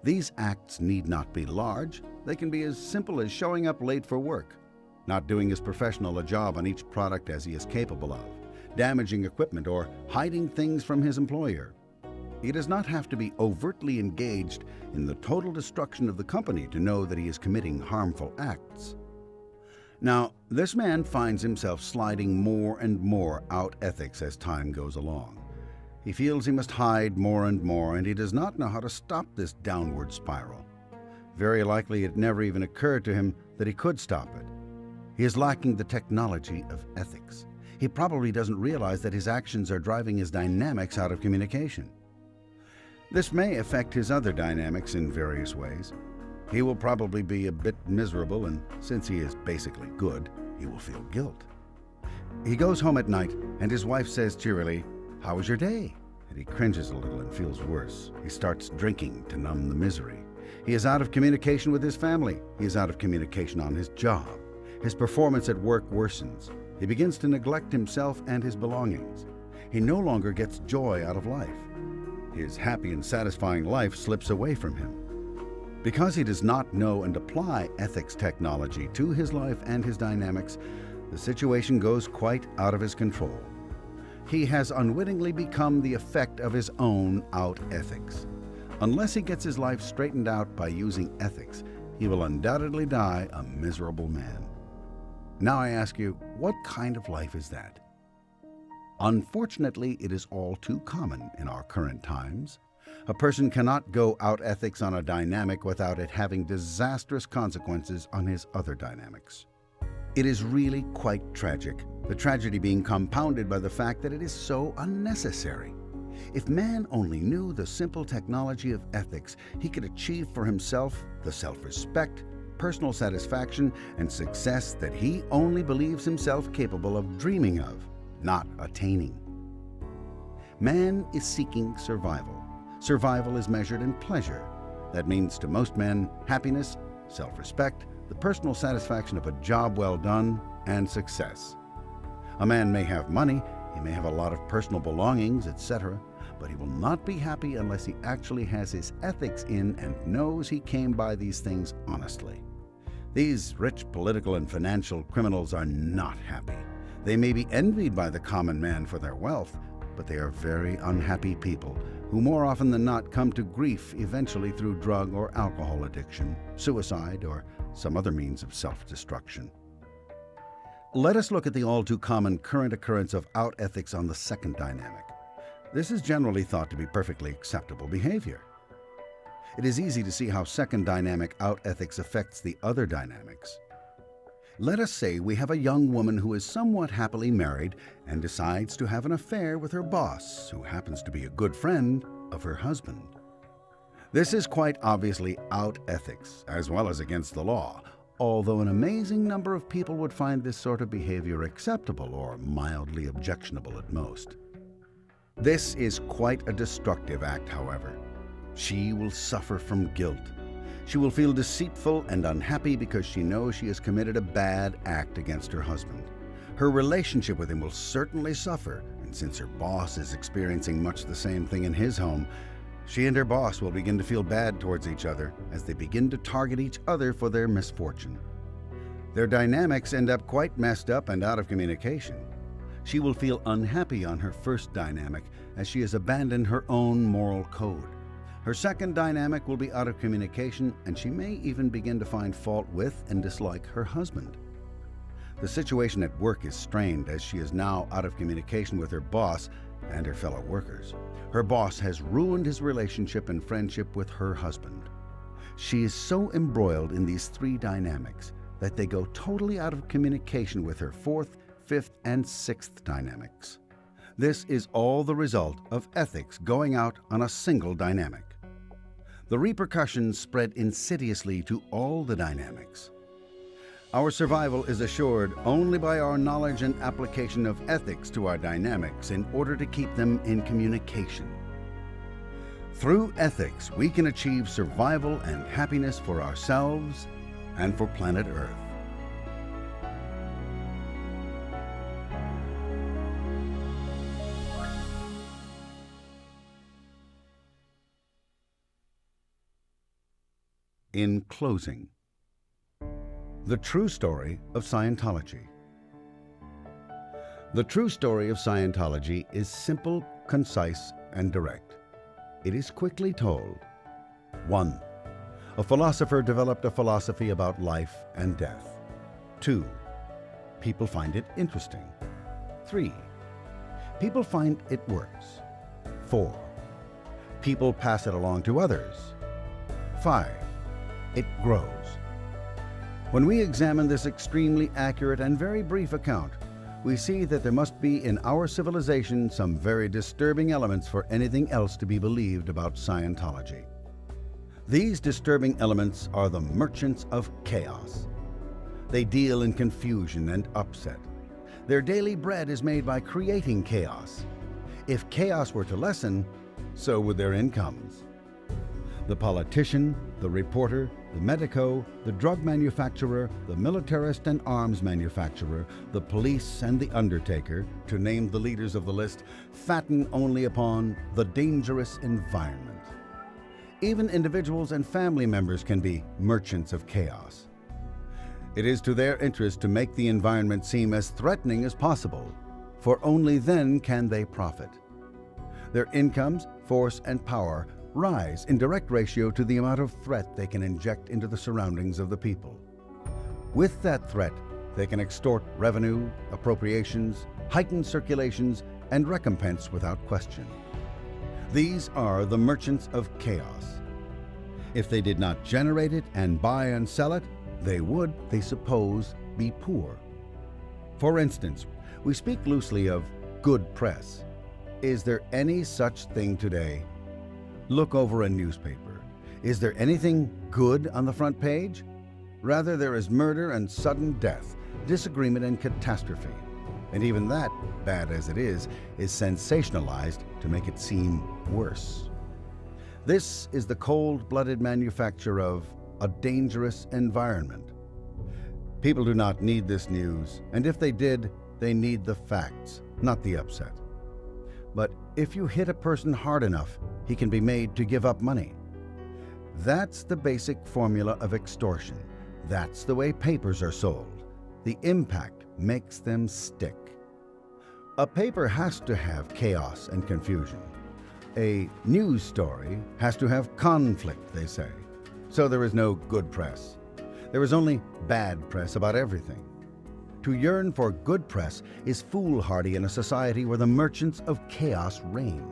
These acts need not be large. They can be as simple as showing up late for work, not doing as professional a job on each product as he is capable of, damaging equipment, or hiding things from his employer. He does not have to be overtly engaged in the total destruction of the company to know that he is committing harmful acts. Now, this man finds himself sliding more and more out ethics as time goes along. He feels he must hide more and more, and he does not know how to stop this downward spiral. Very likely it never even occurred to him that he could stop it. He is lacking the technology of ethics. He probably doesn't realize that his actions are driving his dynamics out of communication. This may affect his other dynamics in various ways. He will probably be a bit miserable, and since he is basically good, he will feel guilt. He goes home at night, and his wife says cheerily, "How was your day?" And he cringes a little and feels worse. He starts drinking to numb the misery. He is out of communication with his family. He is out of communication on his job. His performance at work worsens. He begins to neglect himself and his belongings. He no longer gets joy out of life. His happy and satisfying life slips away from him. Because he does not know and apply ethics technology to his life and his dynamics, the situation goes quite out of his control. He has unwittingly become the effect of his own out ethics. Unless he gets his life straightened out by using ethics, he will undoubtedly die a miserable man. Now I ask you, what kind of life is that? Unfortunately, it is all too common in our current times. A person cannot go out ethics on a dynamic without it having disastrous consequences on his other dynamics. It is really quite tragic, the tragedy being compounded by the fact that it is so unnecessary. If man only knew the simple technology of ethics, he could achieve for himself the self-respect, personal satisfaction, and success that he only believes himself capable of dreaming of, not attaining. Man is seeking survival. Survival is measured in pleasure. That means to most men, happiness, self-respect, the personal satisfaction of a job well done, and success. A man may have money, he may have a lot of personal belongings, etc., but he will not be happy unless he actually has his ethics in and knows he came by these things honestly. These rich political and financial criminals are not happy. They may be envied by the common man for their wealth, but they are very unhappy people who more often than not come to grief eventually through drug or alcohol addiction, suicide, or some other means of self-destruction. Let us look at the all too common current occurrence of out ethics on the second dynamic. This is generally thought to be perfectly acceptable behavior. It is easy to see how second dynamic out ethics affects the other dynamics. Let us say we have a young woman who is somewhat happily married and decides to have an affair with her boss, who happens to be a good friend of her husband. This is quite obviously out ethics, as well as against the law, although an amazing number of people would find this sort of behavior acceptable or mildly objectionable at most. This is quite a destructive act, however. She will suffer from guilt. She will feel deceitful and unhappy because she knows she has committed a bad act against her husband. Her relationship with him will certainly suffer, and since her boss is experiencing much the same thing in his home, she and her boss will begin to feel bad towards each other as they begin to target each other for their misfortune. Their dynamics end up quite messed up and out of communication. She will feel unhappy on her first dynamic as she has abandoned her own moral code. Her second dynamic will be out of communication, and she may even begin to find fault with and dislike her husband. The situation at work is strained as she is now out of communication with her boss and her fellow workers. Her boss has ruined his relationship and friendship with her husband. She is so embroiled in these three dynamics that they go totally out of communication with her fourth, fifth, and sixth dynamics. This is all the result of ethics going out on a single dynamic. The repercussions spread insidiously to all the dynamics. Our survival is assured only by our knowledge and application of ethics to our dynamics in order to keep them in communication. Through ethics, we can achieve survival and happiness for ourselves and for planet Earth. In closing, the true story of Scientology. The true story of Scientology is simple, concise, and direct. It is quickly told. 1. A philosopher developed a philosophy about life and death. 2. People find it interesting. 3. People find it works. 4. People pass it along to others. 5. It grows. When we examine this extremely accurate and very brief account, we see that there must be in our civilization some very disturbing elements for anything else to be believed about Scientology. These disturbing elements are the merchants of chaos. They deal in confusion and upset. Their daily bread is made by creating chaos. If chaos were to lessen, so would their incomes. The politician, the reporter, the medico, the drug manufacturer, the militarist and arms manufacturer, the police and the undertaker, to name the leaders of the list, fatten only upon the dangerous environment. Even individuals and family members can be merchants of chaos. It is to their interest to make the environment seem as threatening as possible, for only then can they profit. Their incomes, force, and power rise in direct ratio to the amount of threat they can inject into the surroundings of the people. With that threat, they can extort revenue, appropriations, heighten circulations, and recompense without question. These are the merchants of chaos. If they did not generate it and buy and sell it, they would, they suppose, be poor. For instance, we speak loosely of good press. Is there any such thing today? Look over a newspaper. Is there anything good on the front page? Rather, there is murder and sudden death, disagreement and catastrophe. And even that, bad as it is sensationalized to make it seem worse. This is the cold-blooded manufacture of a dangerous environment. People do not need this news, and if they did, they need the facts, not the upset. But if you hit a person hard enough, he can be made to give up money. That's the basic formula of extortion. That's the way papers are sold. The impact makes them stick. A paper has to have chaos and confusion. A news story has to have conflict, they say. So there is no good press. There is only bad press about everything. To yearn for good press is foolhardy in a society where the merchants of chaos reign.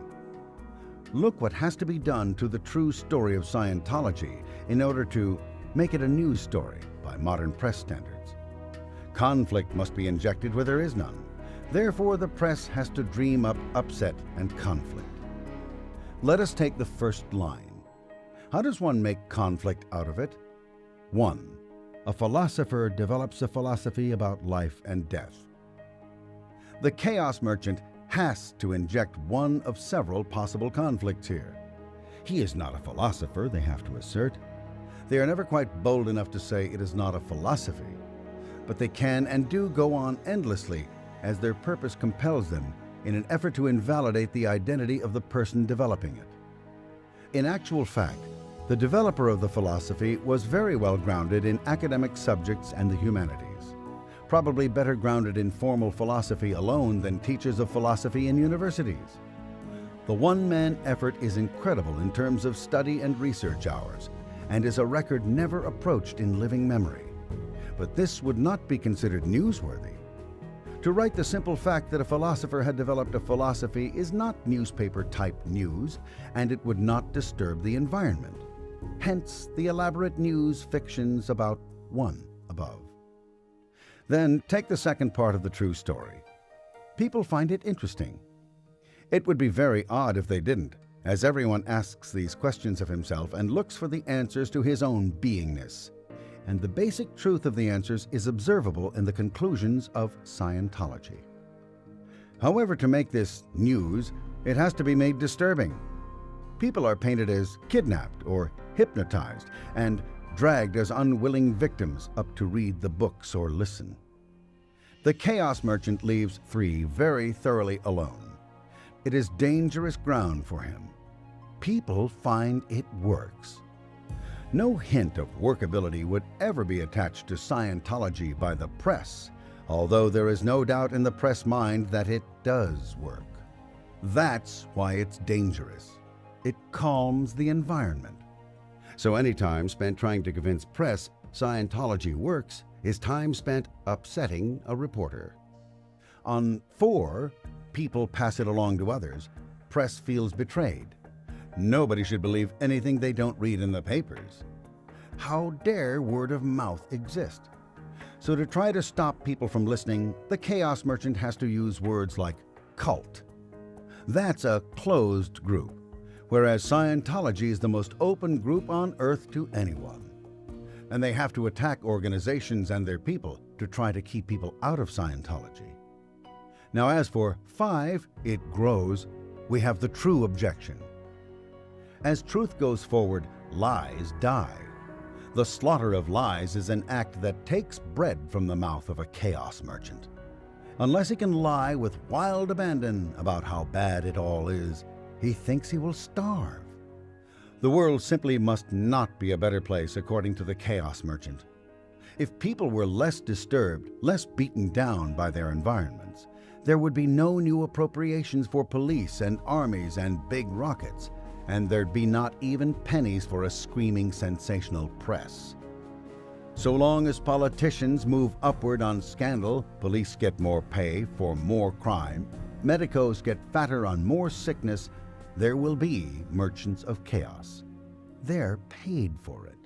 Look what has to be done to the true story of Scientology in order to make it a news story by modern press standards. Conflict must be injected where there is none. Therefore, the press has to dream up upset and conflict. Let us take the first line. How does one make conflict out of it? 1. A philosopher develops a philosophy about life and death. The chaos merchant has to inject one of several possible conflicts here. He is not a philosopher, they have to assert. They are never quite bold enough to say it is not a philosophy, but they can and do go on endlessly as their purpose compels them in an effort to invalidate the identity of the person developing it. In actual fact, the developer of the philosophy was very well grounded in academic subjects and the humanities, probably better grounded in formal philosophy alone than teachers of philosophy in universities. The one-man effort is incredible in terms of study and research hours, and is a record never approached in living memory. But this would not be considered newsworthy. To write the simple fact that a philosopher had developed a philosophy is not newspaper-type news, and it would not disturb the environment. Hence the elaborate news fictions about one above. Then take the second part of the true story. People find it interesting. It would be very odd if they didn't, as everyone asks these questions of himself and looks for the answers to his own beingness. And the basic truth of the answers is observable in the conclusions of Scientology. However, to make this news, it has to be made disturbing. People are painted as kidnapped or hypnotized and dragged as unwilling victims up to read the books or listen. The chaos merchant leaves 3 very thoroughly alone. It is dangerous ground for him. People find it works. No hint of workability would ever be attached to Scientology by the press, although there is no doubt in the press mind that it does work. That's why it's dangerous. It calms the environment. So any time spent trying to convince press Scientology works is time spent upsetting a reporter. On 4, people pass it along to others, press feels betrayed. Nobody should believe anything they don't read in the papers. How dare word of mouth exist? So to try to stop people from listening, the chaos merchant has to use words like cult. That's a closed group, whereas Scientology is the most open group on earth to anyone. And they have to attack organizations and their people to try to keep people out of Scientology. Now as for 5, it grows, we have the true objection. As truth goes forward, lies die. The slaughter of lies is an act that takes bread from the mouth of a chaos merchant. Unless he can lie with wild abandon about how bad it all is, he thinks he will starve. The world simply must not be a better place according to the chaos merchant. If people were less disturbed, less beaten down by their environments, there would be no new appropriations for police and armies and big rockets, and there'd be not even pennies for a screaming sensational press. So long as politicians move upward on scandal, police get more pay for more crime, medicos get fatter on more sickness, there will be merchants of chaos. They're paid for it.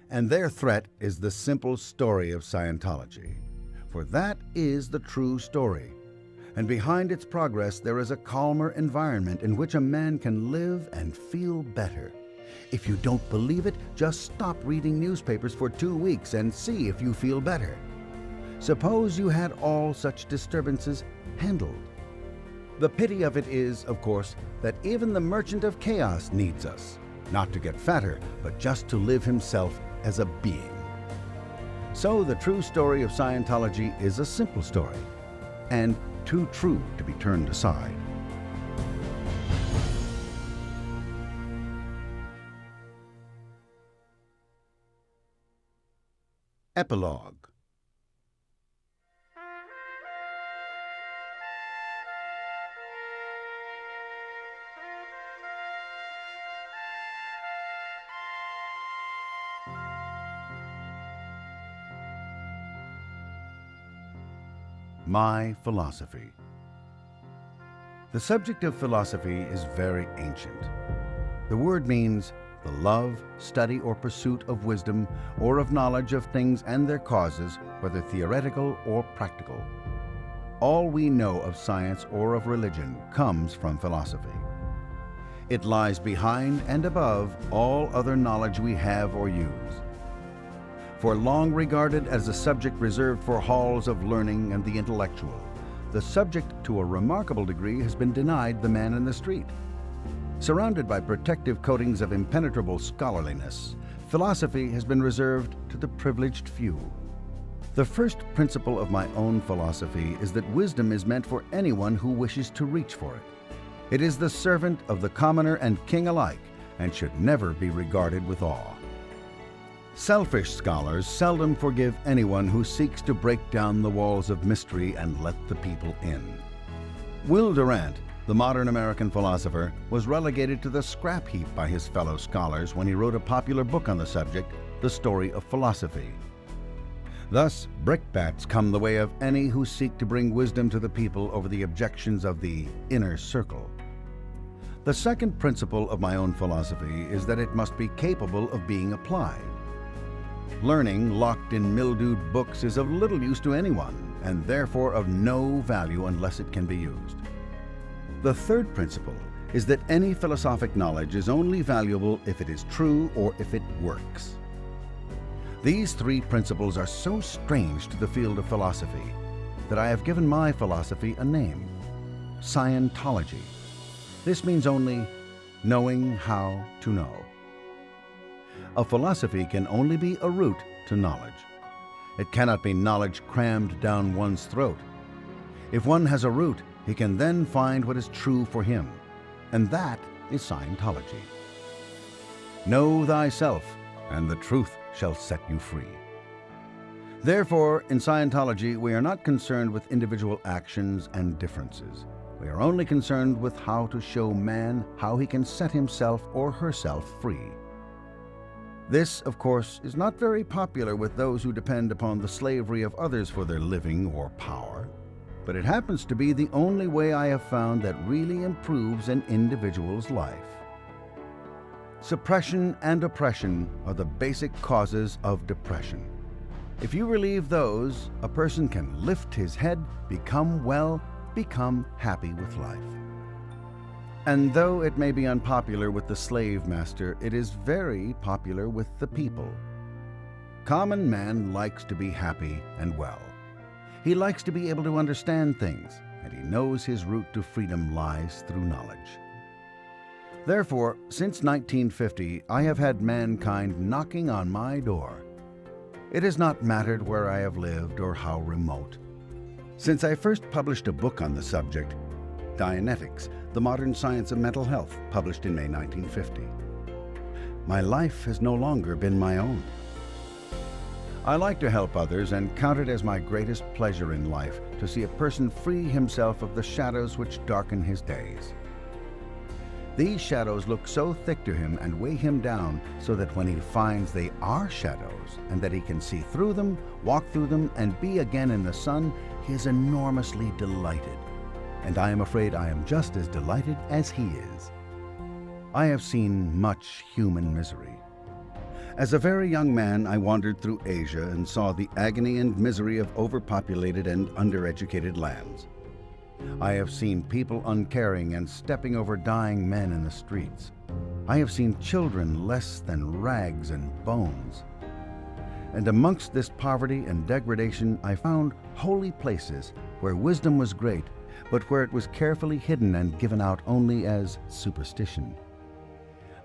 And their threat is the simple story of Scientology. For that is the true story. And behind its progress there is a calmer environment in which a man can live and feel better. If you don't believe it, just stop reading newspapers for 2 weeks and see if you feel better. Suppose you had all such disturbances handled. The pity of it is, of course, that even the merchant of chaos needs us, not to get fatter, but just to live himself as a being. So the true story of Scientology is a simple story, and too true to be turned aside. Epilogue. My philosophy. The subject of philosophy is very ancient. The word means the love, study, or pursuit of wisdom or of knowledge of things and their causes, whether theoretical or practical. All we know of science or of religion comes from philosophy. It lies behind and above all other knowledge we have or use. For long regarded as a subject reserved for halls of learning and the intellectual, the subject to a remarkable degree has been denied the man in the street. Surrounded by protective coatings of impenetrable scholarliness, philosophy has been reserved to the privileged few. The first principle of my own philosophy is that wisdom is meant for anyone who wishes to reach for it. It is the servant of the commoner and king alike, and should never be regarded with awe. Selfish scholars seldom forgive anyone who seeks to break down the walls of mystery and let the people in. Will Durant, the modern American philosopher, was relegated to the scrap heap by his fellow scholars when he wrote a popular book on the subject, The Story of Philosophy. Thus, brickbats come the way of any who seek to bring wisdom to the people over the objections of the inner circle. The second principle of my own philosophy is that it must be capable of being applied. Learning locked in mildewed books is of little use to anyone, and therefore of no value unless it can be used. The third principle is that any philosophic knowledge is only valuable if it is true or if it works. These three principles are so strange to the field of philosophy that I have given my philosophy a name: Scientology. This means only knowing how to know. A philosophy can only be a route to knowledge. It cannot be knowledge crammed down one's throat. If one has a route, he can then find what is true for him, and that is Scientology. Know thyself, and the truth shall set you free. Therefore, in Scientology, we are not concerned with individual actions and differences. We are only concerned with how to show man how he can set himself or herself free. This, of course, is not very popular with those who depend upon the slavery of others for their living or power, but it happens to be the only way I have found that really improves an individual's life. Suppression and oppression are the basic causes of depression. If you relieve those, a person can lift his head, become well, become happy with life. And though it may be unpopular with the slave master, it is very popular with the people. Common man likes to be happy and well. He likes to be able to understand things, and he knows his route to freedom lies through knowledge. Therefore, since 1950, I have had mankind knocking on my door. It has not mattered where I have lived or how remote. Since I first published a book on the subject, Dianetics, The Modern Science of Mental Health, published in May 1950, my life has no longer been my own. I like to help others and count it as my greatest pleasure in life to see a person free himself of the shadows which darken his days. These shadows look so thick to him and weigh him down so that when he finds they are shadows and that he can see through them, walk through them, and be again in the sun, he is enormously delighted. And I am afraid I am just as delighted as he is. I have seen much human misery. As a very young man, I wandered through Asia and saw the agony and misery of overpopulated and undereducated lands. I have seen people uncaring and stepping over dying men in the streets. I have seen children less than rags and bones. And amongst this poverty and degradation, I found holy places where wisdom was great, but where it was carefully hidden and given out only as superstition.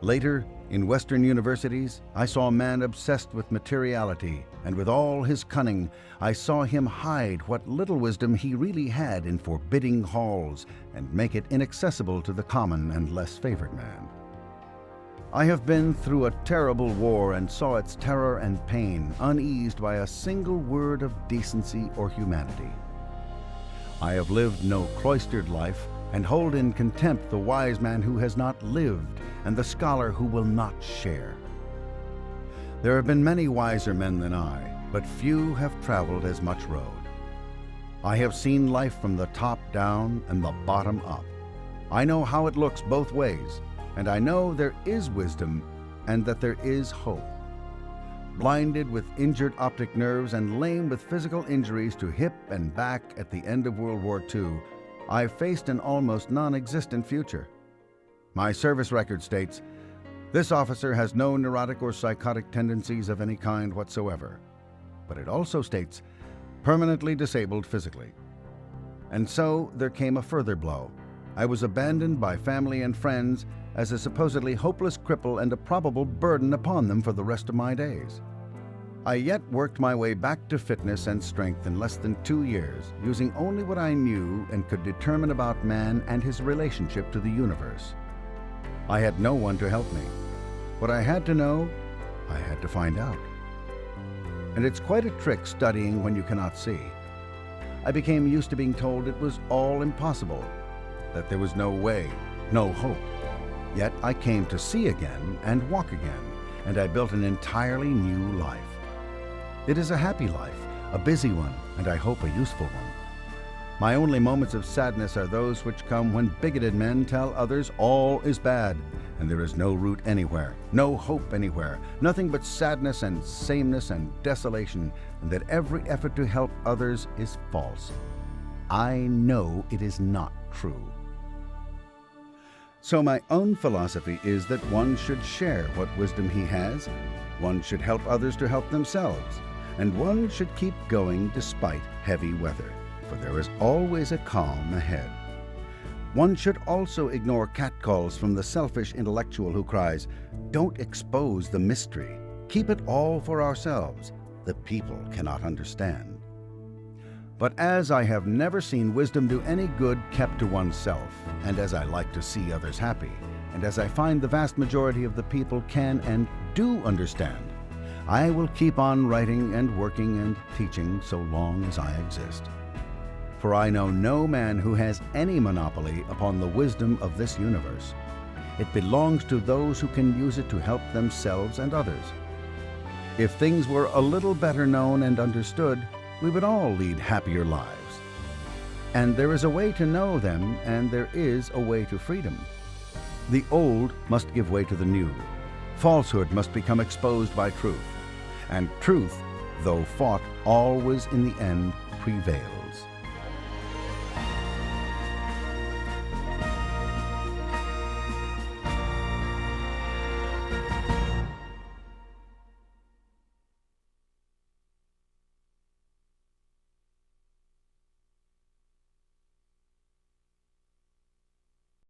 Later, in Western universities, I saw a man obsessed with materiality, and with all his cunning, I saw him hide what little wisdom he really had in forbidding halls and make it inaccessible to the common and less favored man. I have been through a terrible war and saw its terror and pain uneased by a single word of decency or humanity. I have lived no cloistered life and hold in contempt the wise man who has not lived and the scholar who will not share. There have been many wiser men than I, but few have traveled as much road. I have seen life from the top down and the bottom up. I know how it looks both ways, and I know there is wisdom and that there is hope. Blinded with injured optic nerves and lame with physical injuries to hip and back at the end of World War II, I faced an almost non-existent future. My service record states, this officer has no neurotic or psychotic tendencies of any kind whatsoever. But it also states, permanently disabled physically. And so there came a further blow. I was abandoned by family and friends as a supposedly hopeless cripple and a probable burden upon them for the rest of my days. I yet worked my way back to fitness and strength in less than 2 years, using only what I knew and could determine about man and his relationship to the universe. I had no one to help me. What I had to know, I had to find out. And it's quite a trick studying when you cannot see. I became used to being told it was all impossible, that there was no way, no hope. Yet I came to see again and walk again, and I built an entirely new life. It is a happy life, a busy one, and I hope a useful one. My only moments of sadness are those which come when bigoted men tell others all is bad, and there is no route anywhere, no hope anywhere, nothing but sadness and sameness and desolation, and that every effort to help others is false. I know it is not true. So my own philosophy is that one should share what wisdom he has, one should help others to help themselves, and one should keep going despite heavy weather, for there is always a calm ahead. One should also ignore catcalls from the selfish intellectual who cries, "Don't expose the mystery. Keep it all for ourselves. The people cannot understand." But as I have never seen wisdom do any good kept to oneself, and as I like to see others happy, and as I find the vast majority of the people can and do understand, I will keep on writing and working and teaching so long as I exist. For I know no man who has any monopoly upon the wisdom of this universe. It belongs to those who can use it to help themselves and others, If things were a little better known and understood, we would all lead happier lives. And there is a way to know them, and there is a way to freedom. The old must give way to the new. Falsehood must become exposed by truth. And truth, though fought, always in the end prevails.